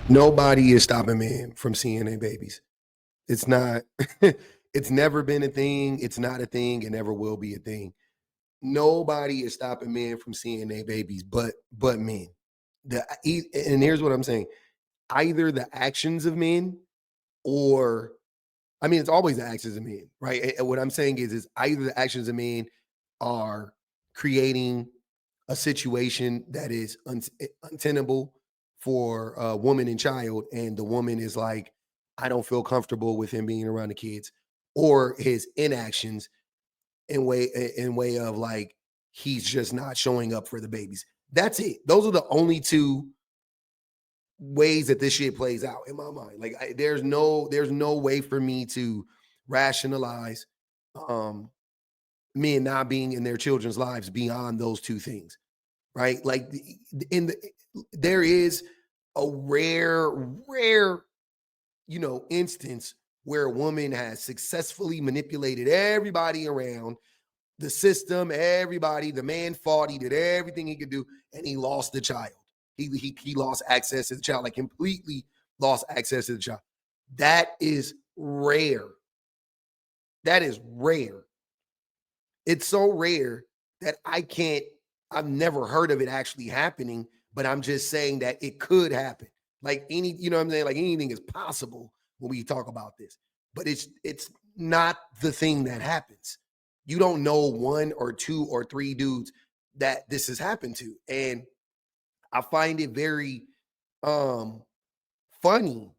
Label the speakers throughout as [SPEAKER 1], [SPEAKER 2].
[SPEAKER 1] Nobody is stopping men from seeing their babies. It's not. It's never been a thing. It's not a thing. It never will be a thing. Nobody is stopping men from seeing their babies, but men. And here's what I'm saying: either the actions of men, or I mean, it's always the actions of men, right? And what I'm saying is either the actions of men are creating a situation that is untenable for a woman and child, and the woman is like, I don't feel comfortable with him being around the kids, or his inactions in way of like he's just not showing up for the babies. That's it. Those are the only two ways that this shit plays out in my mind. Like there's no way for me to rationalize um men not being in their children's lives beyond those two things, right? Like in the there is a rare instance where a woman has successfully manipulated everybody around the system, everybody. The man fought, he did everything he could do, and he lost the child. He lost access to the child, like completely lost access to the child. That is rare. That is rare. It's so rare that I've never heard of it actually happening, but I'm just saying that it could happen. Like you know what I'm saying? Like anything is possible when we talk about this. But it's not the thing that happens. You don't know one or two or three dudes that this has happened to. And I find it very funny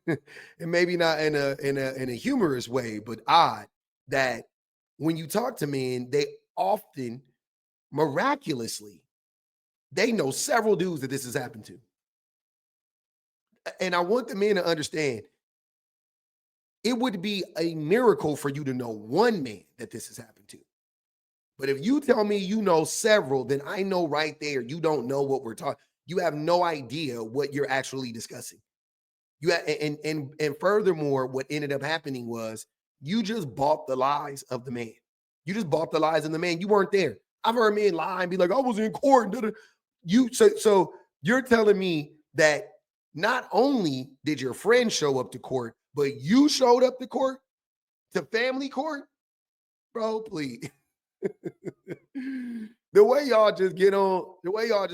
[SPEAKER 1] and maybe not in a humorous way, but odd that when you talk to men, they often miraculously they know several dudes that this has happened to. And I want the men to understand it would be a miracle for you to know one man that this has happened to. But if you tell me you know several, then I know right there you don't know what we're talking. You have no idea what you're actually discussing. And furthermore, what ended up happening was you just bought the lies of the man. You just bought the lies of the man. You weren't there. I've heard men lie and be like, I was in court. So you're telling me that not only did your friend show up to court, but you showed up to court, to family court, bro, please. The way y'all just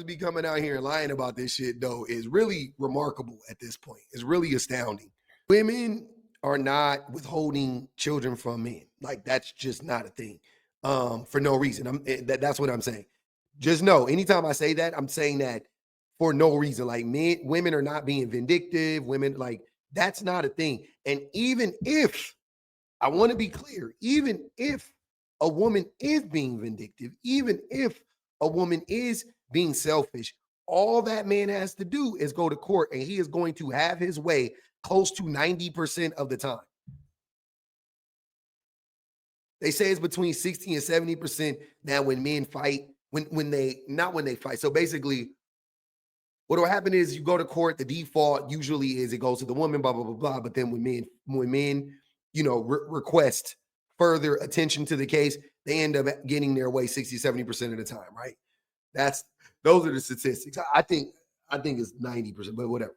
[SPEAKER 1] be coming out here and lying about this shit, though, is really remarkable at this point. It's really astounding. Women are not withholding children from men. Like that's just not a thing. For no reason. That's what I'm saying. Just know, anytime I say that, I'm saying that for no reason. Like women are not being vindictive. Women, like that's not a thing. And even if I want to be clear, even if a woman is being vindictive, even if a woman is being selfish, all that man has to do is go to court and he is going to have his way close to 90% of the time. They say it's between 60 and 70% now when men fight, when they fight. So basically, what will happen is you go to court, the default usually is it goes to the woman, blah, blah, blah, blah. But then when men request further attention to the case, they end up getting their way 60, 70% of the time, right? Those are the statistics. I think it's 90%, but whatever.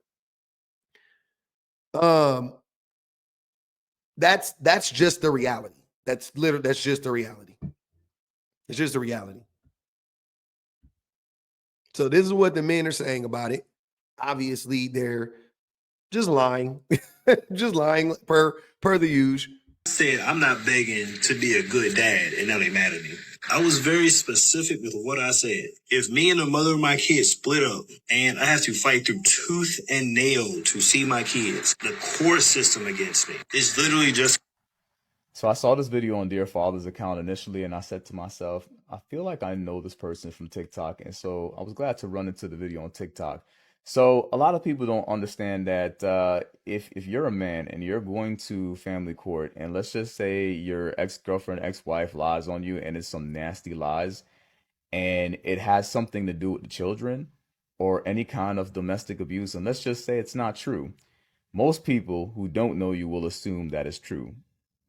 [SPEAKER 1] That's just the reality. That's just the reality. It's just the reality. So this is what the men are saying about it. Obviously, they're just lying, just lying per the usual.
[SPEAKER 2] Said I'm not begging to be a good dad, and now they mad at me. I was very specific with what I said. If me and the mother of my kids split up and I have to fight through tooth and nail to see my kids, the court system against me is literally just.
[SPEAKER 3] So I saw this video on Dear Father's account initially, and I said to myself, I feel like I know this person from TikTok. And so I was glad to run into the video on TikTok. So a lot of people don't understand that if you're a man and you're going to family court, and let's just say your ex-girlfriend, ex-wife lies on you, and it's some nasty lies, and it has something to do with the children or any kind of domestic abuse, and let's just say it's not true. Most people who don't know you will assume that it's true.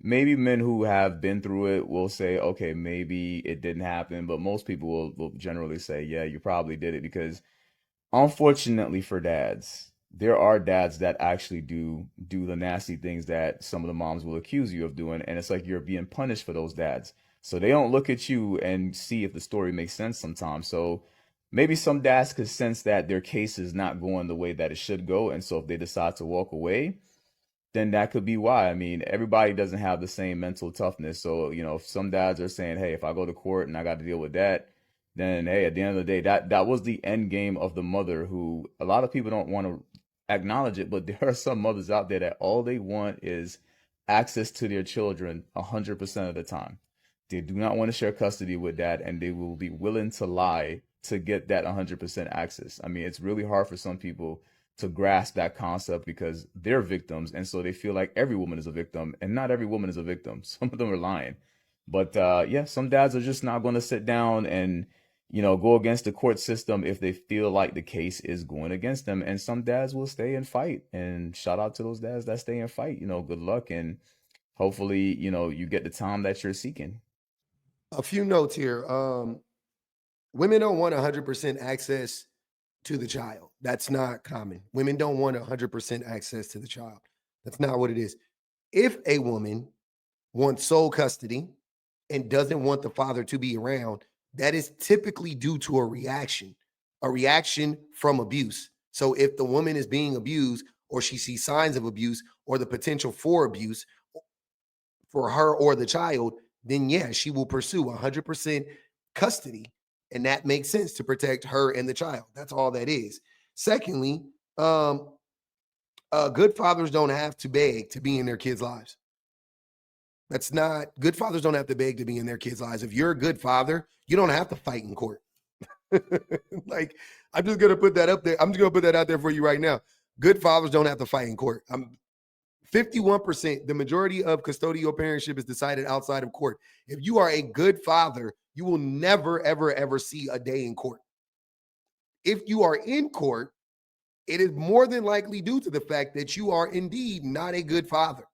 [SPEAKER 3] Maybe men who have been through it will say, okay, maybe it didn't happen, but most people will generally say, yeah, you probably did it because unfortunately for dads, there are dads that actually do the nasty things that some of the moms will accuse you of doing, and it's like you're being punished for those dads. So they don't look at you and see if the story makes sense sometimes. So maybe some dads could sense that their case is not going the way that it should go, and so if they decide to walk away, then that could be why. I mean, everybody doesn't have the same mental toughness. So, if some dads are saying, hey, if I go to court and I got to deal with that, then hey, at the end of the day, that was the end game of the mother, who a lot of people don't want to acknowledge it, but there are some mothers out there that all they want is access to their children 100% of the time. They do not want to share custody with that, and they will be willing to lie to get that 100% access. I mean, it's really hard for some people to grasp that concept because they're victims, and so they feel like every woman is a victim, and not every woman is a victim. Some of them are lying. But yeah, some dads are just not going to sit down and go against the court system if they feel like the case is going against them. And some dads will stay and fight. And shout out to those dads that stay and fight. Good luck, and hopefully you get the time that you're seeking.
[SPEAKER 1] A few notes here. Women don't want 100% access to the child. That's not common. Women don't want 100% access to the child. That's not what it is. If a woman wants sole custody and doesn't want the father to be around, that is typically due to a reaction from abuse. So if the woman is being abused, or she sees signs of abuse or the potential for abuse for her or the child, then yeah, she will pursue 100% custody. And that makes sense to protect her and the child. That's all that is. Secondly, good fathers don't have to beg to be in their kids' lives. That's not good. Fathers don't have to beg to be in their kids' lives. If you're a good father, you don't have to fight in court. Like, I'm just gonna put that up there. I'm just gonna put that out there for you right now. Good fathers don't have to fight in court. 51%, the majority of custodial parentship is decided outside of court. If you are a good father, you will never, ever, ever see a day in court. If you are in court, it is more than likely due to the fact that you are indeed not a good father.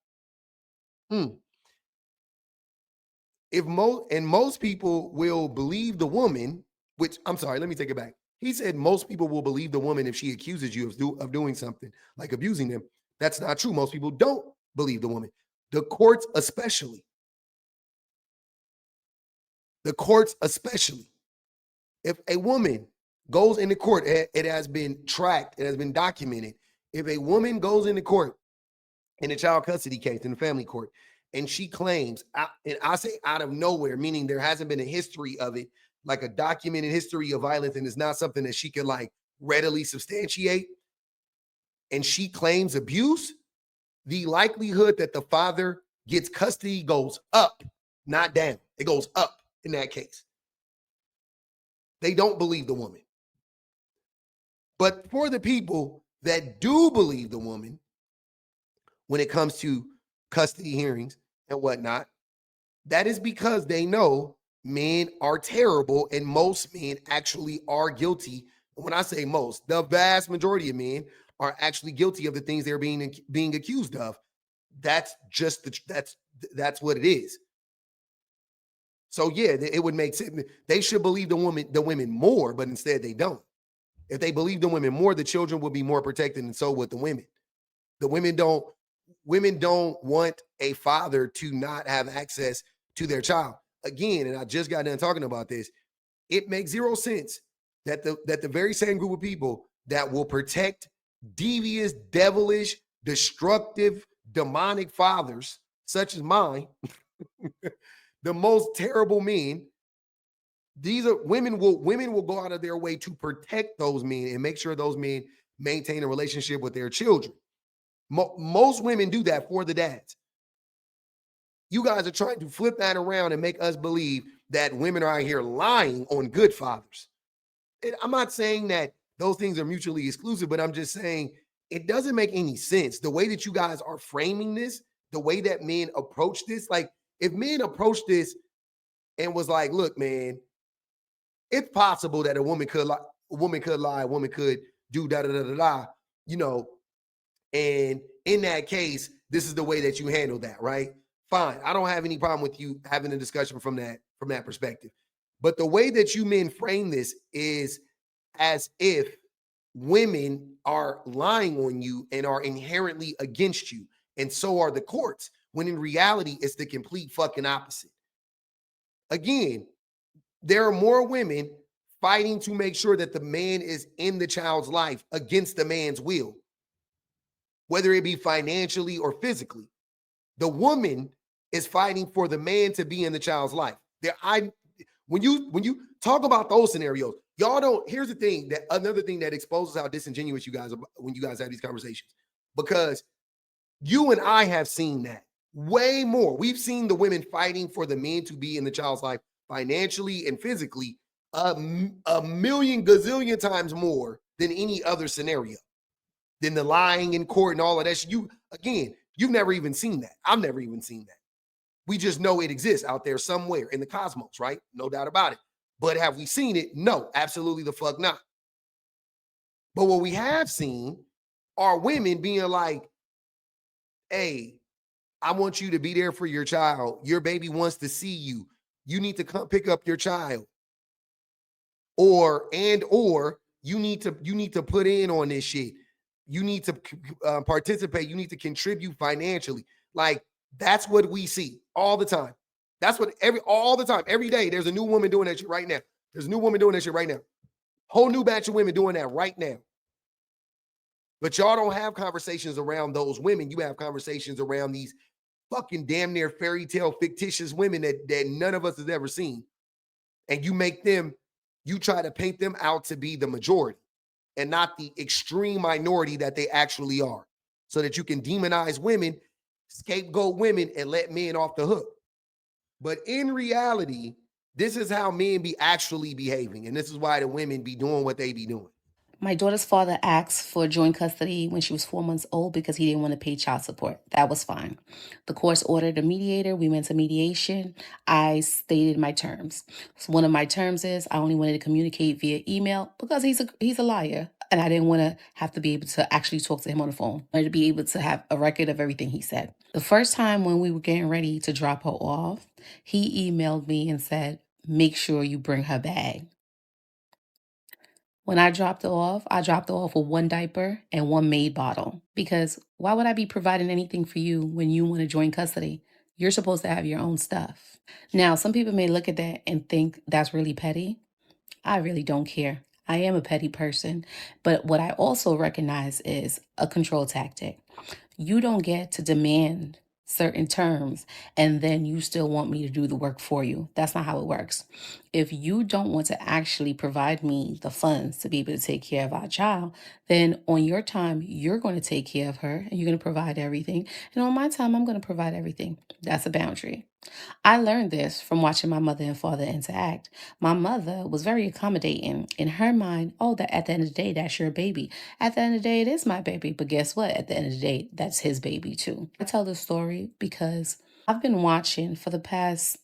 [SPEAKER 1] If most people will believe the woman, which I'm sorry, let me take it back. He said most people will believe the woman if she accuses you of doing something like abusing them. That's not true. Most people don't believe the woman. The courts especially. The courts especially. If a woman goes into court, it has been tracked, it has been documented. If a woman goes into court in a child custody case in the family court, and she claims, and I say out of nowhere, meaning there hasn't been a history of it, like a documented history of violence, and it's not something that she can like readily substantiate, and she claims abuse, the likelihood that the father gets custody goes up, not down. It goes up in that case. They don't believe the woman. But for the people that do believe the woman, when it comes to custody hearings and whatnot, that is because they know men are terrible, and most men actually are guilty. When I say most, the vast majority of men are actually guilty of the things they're being accused of. That's just that's what it is. So yeah, it would make sense. They should believe the women more, but instead they don't. If they believe the women more, the children would be more protected, and so would the women. The women don't want a father to not have access to their child. Again, and I just got done talking about this, it makes zero sense that the very same group of people that will protect devious, devilish, destructive, demonic fathers, such as mine, the most terrible men, these are women will go out of their way to protect those men and make sure those men maintain a relationship with their children. Most women do that for the dads. You guys are trying to flip that around and make us believe that women are out here lying on good fathers. I'm not saying that those things are mutually exclusive, but I'm just saying it doesn't make any sense. The way that you guys are framing this, the way that men approach this, like if men approach this and was like, look, man, it's possible that a woman could lie, a woman could do da da da da da, you know, and in that case, this is the way that you handle that, right? Fine. I don't have any problem with you having a discussion from that perspective. But the way that you men frame this is as if women are lying on you and are inherently against you. And so are the courts, when in reality, it's the complete fucking opposite. Again, there are more women fighting to make sure that the man is in the child's life against the man's will, whether it be financially or physically. The woman is fighting for the man to be in the child's life. When you talk about those scenarios, y'all don't. Here's the thing, that another thing that exposes how disingenuous you guys are when you guys have these conversations, because you and I have seen that way more. We've seen the women fighting for the men to be in the child's life financially and physically a million gazillion times more than any other scenario, than the lying in court and all of that. You've never even seen that. I've never even seen that. We just know it exists out there somewhere in the cosmos, right? No doubt about it. But have we seen it? No, absolutely the fuck not. But what we have seen are women being like, hey, I want you to be there for your child. Your baby wants to see you. You need to come pick up your child. Or you need to put in on this shit. You need to participate. You need to contribute financially. Like, that's what we see all the time. That's what all the time, every day. There's a new woman doing that shit right now. There's a new woman doing that shit right now. Whole new batch of women doing that right now. But y'all don't have conversations around those women. You have conversations around these fucking damn near fairy tale fictitious women that none of us has ever seen. And you try to paint them out to be the majority and not the extreme minority that they actually are, so that you can demonize women, scapegoat women, and let men off the hook. But in reality, this is how men be actually behaving. And this is why the women be doing what they be doing.
[SPEAKER 4] My daughter's father asked for joint custody when she was 4 months old because he didn't want to pay child support. That was fine. The courts ordered a mediator. We went to mediation. I stated my terms. So one of my terms is I only wanted to communicate via email because he's a liar. And I didn't want to have to be able to actually talk to him on the phone. I wanted to be able to have a record of everything he said. The first time when we were getting ready to drop her off, he emailed me and said, make sure you bring her bag. When I dropped her off with one diaper and one maid bottle. Because why would I be providing anything for you when you want to join custody? You're supposed to have your own stuff. Now, some people may look at that and think that's really petty. I really don't care. I am a petty person. But what I also recognize is a control tactic. You don't get to demand certain terms and then you still want me to do the work for you. That's not how it works. If you don't want to actually provide me the funds to be able to take care of our child, then on your time, you're going to take care of her and you're going to provide everything. And on my time, I'm going to provide everything. That's a boundary. I learned this from watching my mother and father interact. My mother was very accommodating. In her mind, oh, that at the end of the day, that's your baby. At the end of the day, it is my baby. But guess what? At the end of the day, that's his baby too. I tell this story because I've been watching for the past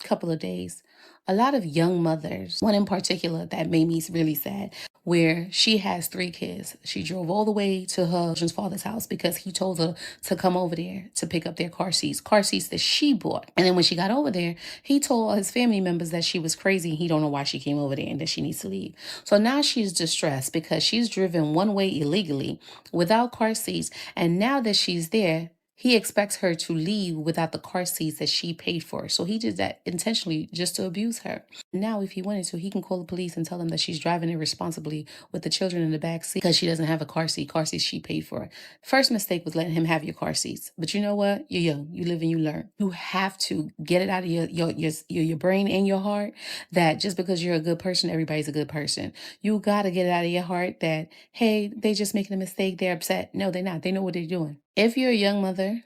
[SPEAKER 4] couple of days a lot of young mothers, one in particular that made me really sad, where she has 3 kids. She drove all the way to her children's father's house because he told her to come over there to pick up their car seats that she bought. And then when she got over there, he told his family members that she was crazy. He don't know why she came over there and that she needs to leave. So now she's distressed because she's driven one way illegally without car seats. And now that she's there, he expects her to leave without the car seats that she paid for. So he did that intentionally just to abuse her. Now, if he wanted to, he can call the police and tell them that she's driving irresponsibly with the children in the back seat because she doesn't have a car seats she paid for. First mistake was letting him have your car seats. But you know what? You're young. You live and you learn. You have to get it out of your brain and your heart that just because you're a good person, everybody's a good person. You got to get it out of your heart that, hey, they just making a mistake. They're upset. No, they're not. They know what they're doing. If you're a young mother,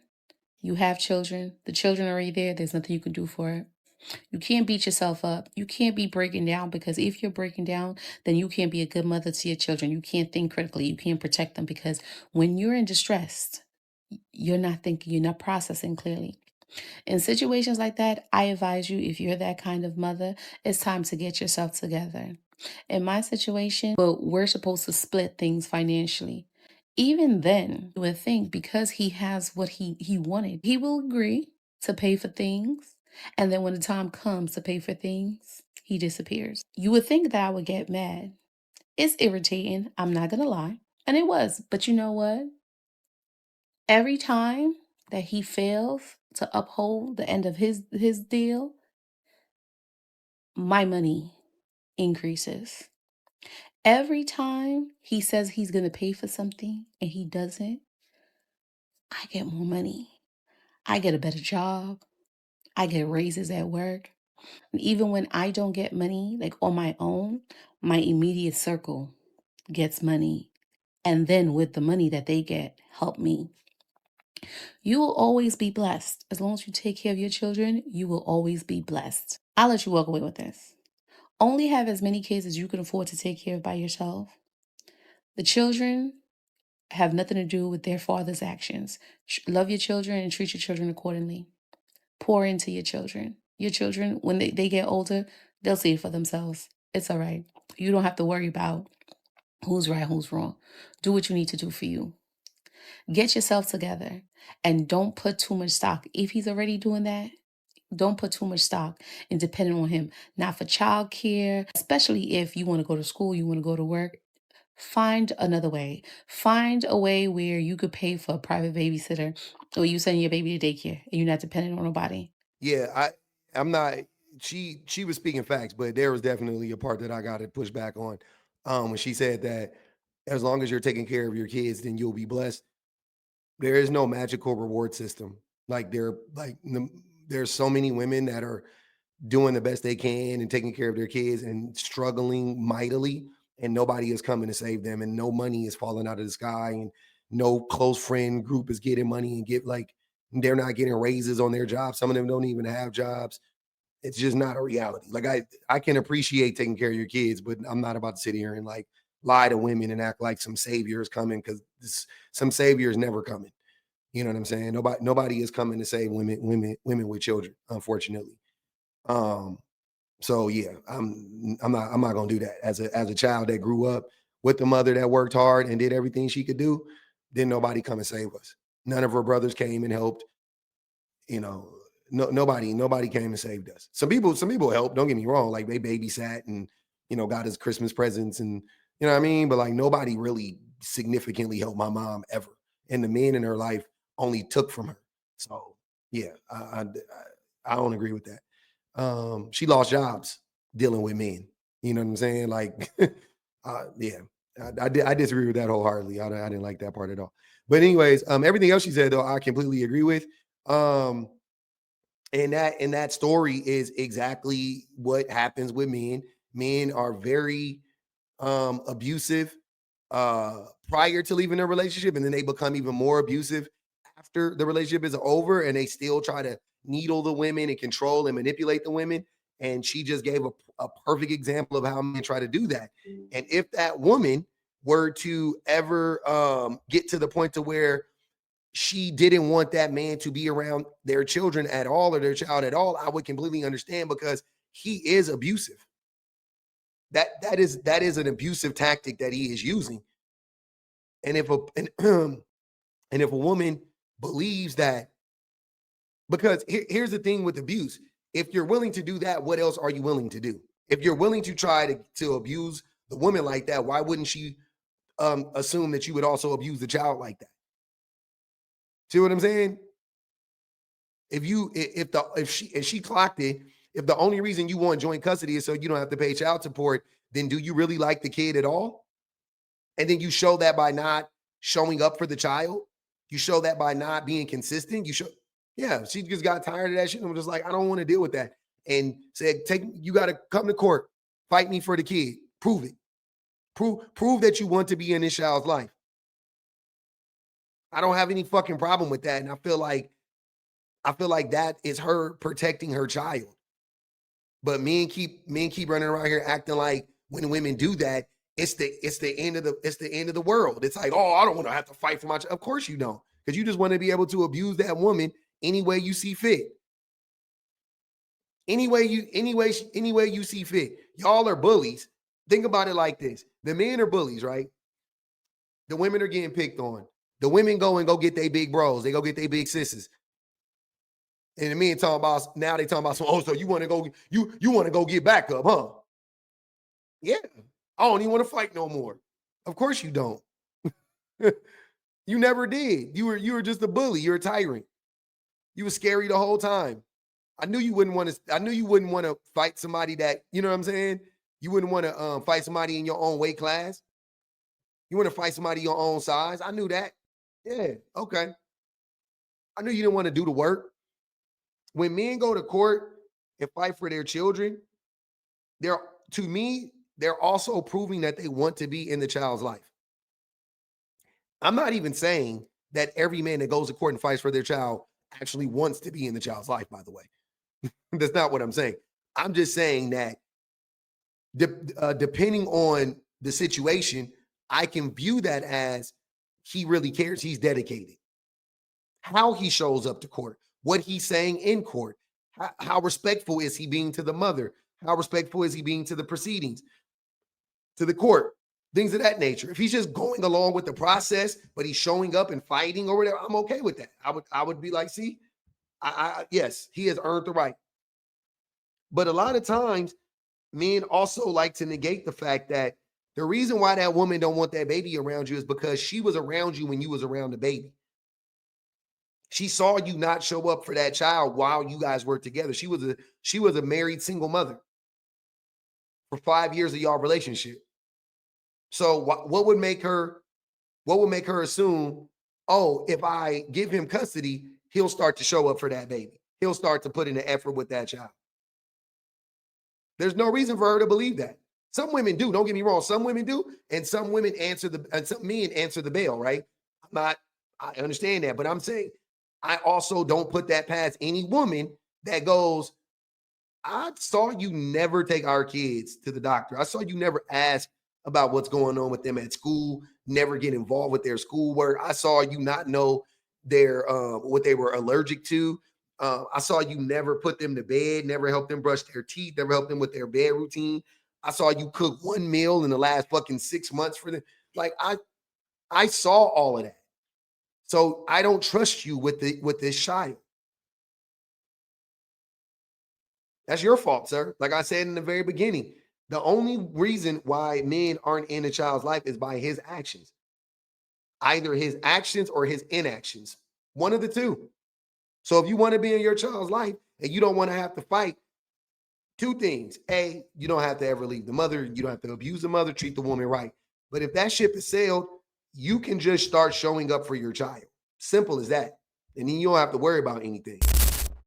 [SPEAKER 4] you have children, the children are already there. There's nothing you can do for it. You can't beat yourself up. You can't be breaking down because if you're breaking down, then you can't be a good mother to your children. You can't think critically. You can't protect them because when you're in distress, you're not thinking, you're not processing clearly. In situations like that, I advise you, if you're that kind of mother, it's time to get yourself together. In my situation, but we're supposed to split things financially. Even then, you would think because he has what he wanted, he will agree to pay for things. And then when the time comes to pay for things, he disappears. You would think that I would get mad It's irritating, I'm not gonna lie. And it was. But you know what? Every time that he fails to uphold the end of his deal, my money increases. Every time he says he's going to pay for something and he doesn't, I get more money. I get a better job. I get raises at work. And even when I don't get money, like on my own, my immediate circle gets money. And then with the money that they get, help me. You will always be blessed. As long as you take care of your children, you will always be blessed. I'll let you walk away with this. Only have as many kids as you can afford to take care of by yourself. The children have nothing to do with their father's actions. Love your children and treat your children accordingly. Pour into your children. Your children, when they get older, they'll see it for themselves. It's all right. You don't have to worry about who's right, who's wrong. Do what you need to do for you. Get yourself together and don't put too much stock. If he's already doing that, don't put too much stock in depending on him. Not for childcare, especially if you want to go to school, you want to go to work. Find another way. Find a way where you could pay for a private babysitter or you send your baby to daycare and you're not dependent on nobody.
[SPEAKER 1] Yeah, I'm not. She was speaking facts, but there was definitely a part that I got to push back on. When she said that as long as you're taking care of your kids, then you'll be blessed. There is no magical reward system. Like there's so many women that are doing the best they can and taking care of their kids and struggling mightily, and nobody is coming to save them, and no money is falling out of the sky, and no close friend group is getting money and get like they're not getting raises on their jobs. Some of them don't even have jobs. It's just not a reality. Like I can appreciate taking care of your kids, but I'm not about to sit here and like lie to women and act like some savior is coming, because some savior is never coming. You know what I'm saying? Nobody is coming to save women with children, unfortunately. Um, so yeah, I'm not gonna do that. As a child that grew up with a mother that worked hard and did everything she could do, then nobody come and save us. None of her brothers came and helped. You know, nobody came and saved us. Some people helped. Don't get me wrong. Like they babysat and got us Christmas presents, and you know what I mean. But like nobody really significantly helped my mom ever, and the men in her life only took from her. So yeah, I don't agree with that. She lost jobs dealing with men. You know what I'm saying? Like, yeah, I disagree with that wholeheartedly. I didn't like that part at all. But anyways, everything else she said though, I completely agree with. Um, and that story is exactly what happens with men. Men are very abusive prior to leaving a relationship, and then they become even more abusive after the relationship is over, and they still try to needle the women and control and manipulate the women. And she just gave a perfect example of how men try to do that. And if that woman were to ever get to the point to where she didn't want that man to be around their children at all or their child at all, I would completely understand, because he is abusive. That is an abusive tactic that he is using. And if and if a woman believes that, because here's the thing with abuse: if you're willing to do that, what else are you willing to do? If you're willing to try to abuse the woman like that, why wouldn't she assume that you would also abuse the child like that? See what I'm saying? If she clocked it, if the only reason you want joint custody is so you don't have to pay child support, then do you really like the kid at all? And then you show that by not showing up for the child. You show that by not being consistent. Yeah, she just got tired of that shit and was just like, I don't want to deal with that. And said, you got to come to court, fight me for the kid, prove it, prove that you want to be in this child's life. I don't have any fucking problem with that, and I feel like that is her protecting her child. But men keep running around here acting like when women do that, it's the end of the world. It's like, oh, I don't want to have to fight for my child. Of course you don't, because you just want to be able to abuse that woman any way you see fit. Any way you see fit. Y'all are bullies. Think about it like this: the men are bullies, right? The women are getting picked on. The women go get their big bros. They go get their big sisters. And the men talking about now they talking about so you want to go get back up, huh? Yeah. I don't even want to fight no more. Of course you don't. You never did. You were just a bully. You're a tyrant. You were scary the whole time. I knew you wouldn't want to fight somebody that, you know what I'm saying? You wouldn't want to fight somebody in your own weight class. You want to fight somebody your own size. I knew that. Yeah, okay. I knew you didn't want to do the work. When men go to court and fight for their children, to me, they're also proving that they want to be in the child's life. I'm not even saying that every man that goes to court and fights for their child actually wants to be in the child's life, by the way. That's not what I'm saying. I'm just saying that depending on the situation, I can view that as he really cares. He's dedicated. How he shows up to court, what he's saying in court, how respectful is he being to the mother? How respectful is he being to the proceedings, to the court, things of that nature. If he's just going along with the process, but he's showing up and fighting or whatever, I'm okay with that. I would be like, see, yes, he has earned the right. But a lot of times, men also like to negate the fact that the reason why that woman don't want that baby around you is because she was around you when you was around the baby. She saw you not show up for that child while you guys were together. She was a married single mother for 5 years of y'all relationship. So what would make her assume, oh, if I give him custody, he'll start to show up for that baby. He'll start to put in the effort with that child. There's no reason for her to believe that. Some women do. Don't get me wrong. Some women do, and some women some men answer the bell. Right? I understand that, but I'm saying I also don't put that past any woman that goes, I saw you never take our kids to the doctor. I saw you never ask about what's going on with them at school, never get involved with their schoolwork. I saw you not know their what they were allergic to. I saw you never put them to bed, never help them brush their teeth, never help them with their bed routine. I saw you cook one meal in the last fucking 6 months for them. Like I saw all of that. So I don't trust you with this child. That's your fault, sir. Like I said in the very beginning, the only reason why men aren't in a child's life is by his actions. Either his actions or his inactions. One of the two. So if you want to be in your child's life and you don't want to have to fight, two things. A, you don't have to ever leave the mother. You don't have to abuse the mother, treat the woman right. But if that ship is sailed, you can just start showing up for your child. Simple as that. And then you don't have to worry about anything.